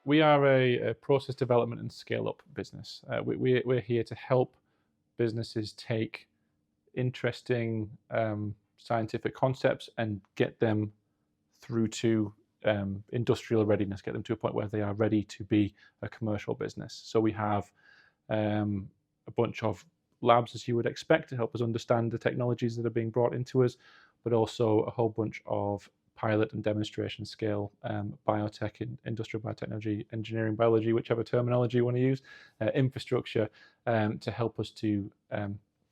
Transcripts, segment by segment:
We are a process development and scale-up business. We're here to help businesses take interesting scientific concepts and get them through to industrial readiness, get them to a point where they are ready to be a commercial business. So we have a bunch of labs, as you would expect, to help us understand the technologies that are being brought into us, but also a whole bunch of pilot and demonstration scale biotech, industrial biotechnology, engineering biology, whichever terminology you want to use, infrastructure to help us to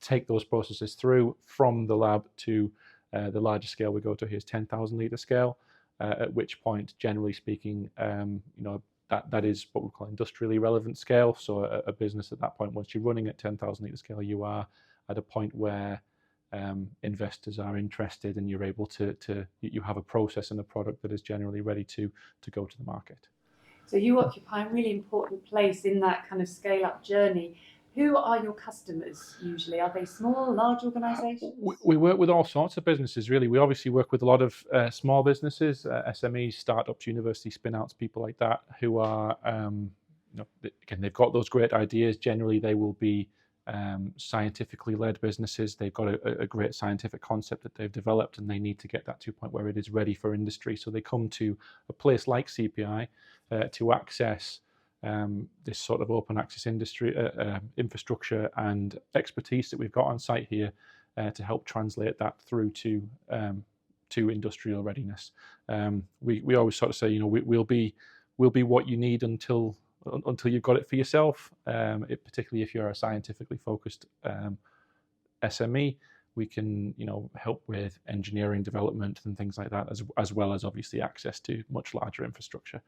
take those processes through from the lab to the largest scale we go to here is 10,000 litre scale, at which point, generally speaking, that is what we call industrially relevant scale. So a business at that point, once you're running at 10,000 litre scale, you are at a point where investors are interested, and you're able you have a process and a product that is generally ready to go to the market. So you occupy a really important place in that kind of scale-up journey. Who are your customers usually? Are they small, large organisations? We work with all sorts of businesses, really. We obviously work with a lot of small businesses, SMEs, startups, university spin-outs, people like that, who are, again, they've got those great ideas. Generally, they will be scientifically led businesses. They've got a great scientific concept that they've developed, and they need to get that to a point where it is ready for industry. So they come to a place like CPI to access this sort of open access industry infrastructure and expertise that we've got on site here to help translate that through to industrial readiness. We always sort of say, we'll be what you need until you've got it for yourself. Particularly if you're a scientifically focused SME, we can help with engineering development and things like that, as well as obviously access to much larger infrastructure.